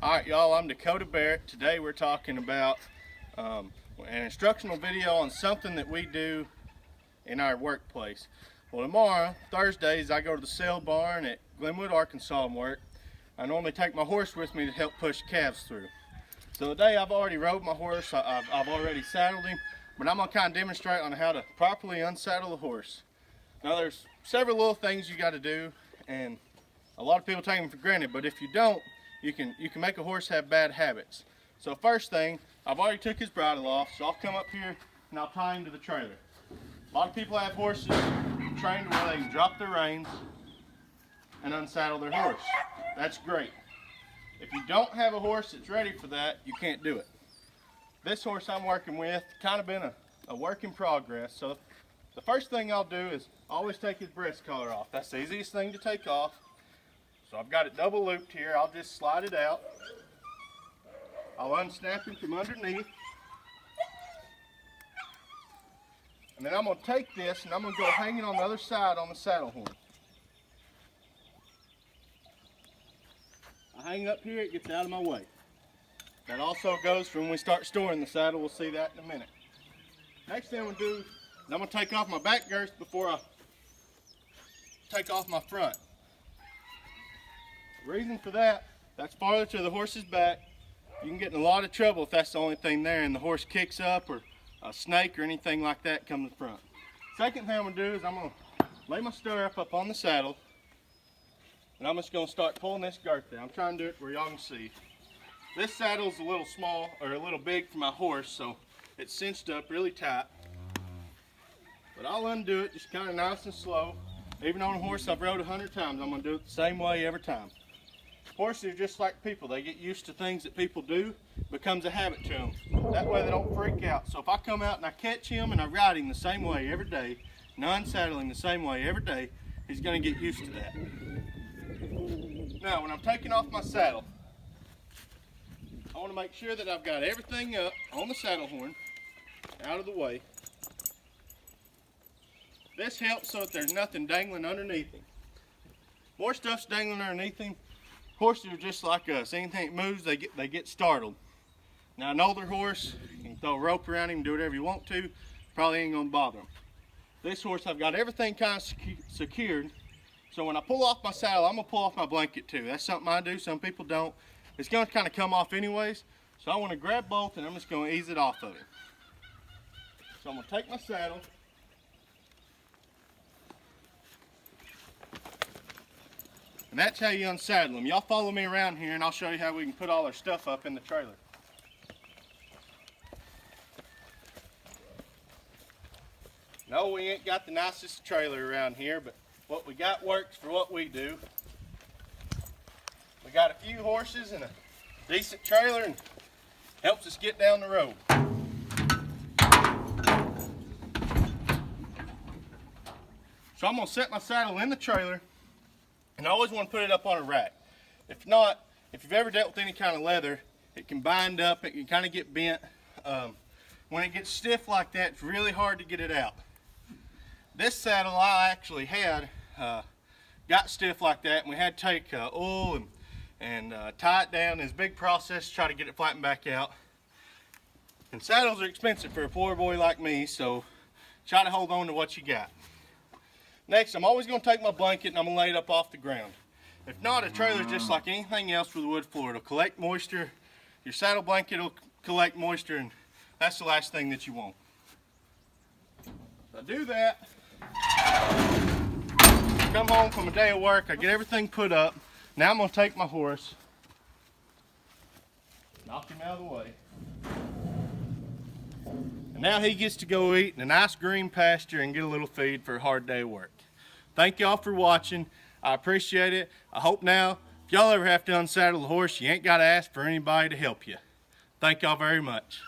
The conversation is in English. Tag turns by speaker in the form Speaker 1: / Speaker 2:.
Speaker 1: Alright y'all, I'm Dakota Barrett. Today we're talking about an instructional video on something that we do in our workplace. Well, tomorrow, Thursdays, I go to the sale barn at Glenwood, Arkansas and work. I normally take my horse with me to help push calves through. So today I've already rode my horse, I've already saddled him, but I'm going to kind of demonstrate on how to properly unsaddle a horse. Now there's several little things you got to do, and a lot of people take them for granted, but if you don't, you can make a horse have bad habits. So first thing, I've already took his bridle off, so I'll come up here and I'll tie him to the trailer. A lot of people have horses trained where they can drop their reins and unsaddle their horse. That's great. If you don't have a horse that's ready for that, you can't do it. This horse I'm working with, kind of been a work in progress. So the first thing I'll do is always take his breast collar off. That's the easiest thing to take off. So I've got it double looped here. I'll just slide it out. I'll unsnap him from underneath. And then I'm going to take this and I'm going to go hang it on the other side on the saddle horn. I hang up here, it gets out of my way. That also goes for when we start storing the saddle. We'll see that in a minute. Next thing I'm going to do is I'm going to take off my back girth before I take off my front. The reason for that, that's farther to the horse's back. You can get in a lot of trouble if that's the only thing there and the horse kicks up or a snake or anything like that comes in front. Second thing I'm going to do is I'm going to lay my stirrup up on the saddle and I'm just going to start pulling this girth down. I'm trying to do it where y'all can see. This saddle's a little small or a little big for my horse, so it's cinched up really tight. But I'll undo it just kind of nice and slow. Even on a horse I've rode 100 times, I'm going to do it the same way every time. Horses are just like people. They get used to things that people do. It becomes a habit to them. That way they don't freak out. So if I come out and I catch him and I ride him the same way every day, and I unsaddle him the same way every day, he's going to get used to that. Now when I'm taking off my saddle, I want to make sure that I've got everything up on the saddle horn, out of the way. This helps so that there's nothing dangling underneath him. More stuff's dangling underneath him. Horses are just like us. Anything that moves, they get startled. Now an older horse, you can throw a rope around him, do whatever you want to, probably ain't gonna bother him. This horse, I've got everything kind of secured. So when I pull off my saddle, I'm gonna pull off my blanket too. That's something I do, some people don't. It's gonna kind of come off anyways. So I wanna grab both and I'm just gonna ease it off of it. So I'm gonna take my saddle. And that's how you unsaddle them. Y'all follow me around here and I'll show you how we can put all our stuff up in the trailer. No, we ain't got the nicest trailer around here, but what we got works for what we do. We got a few horses and a decent trailer and helps us get down the road. So I'm gonna set my saddle in the trailer. And I always want to put it up on a rack. If not, if you've ever dealt with any kind of leather, it can bind up, it can kind of get bent. When it gets stiff like that, it's really hard to get it out. This saddle I actually had got stiff like that, and we had to take oil and tie it down. It's a big process to try to get it flattened back out. And saddles are expensive for a poor boy like me, so try to hold on to what you got. Next, I'm always going to take my blanket and I'm going to lay it up off the ground. If not, a trailer just like anything else with a wood floor. It'll collect moisture. Your saddle blanket will collect moisture, and that's the last thing that you want. So I do that. Come home from a day of work. I get everything put up. Now I'm going to take my horse. Knock him out of the way. And now he gets to go eat in a nice green pasture and get a little feed for a hard day of work. Thank y'all for watching. I appreciate it. I hope now, if y'all ever have to unsaddle a horse, you ain't got to ask for anybody to help you. Thank y'all very much.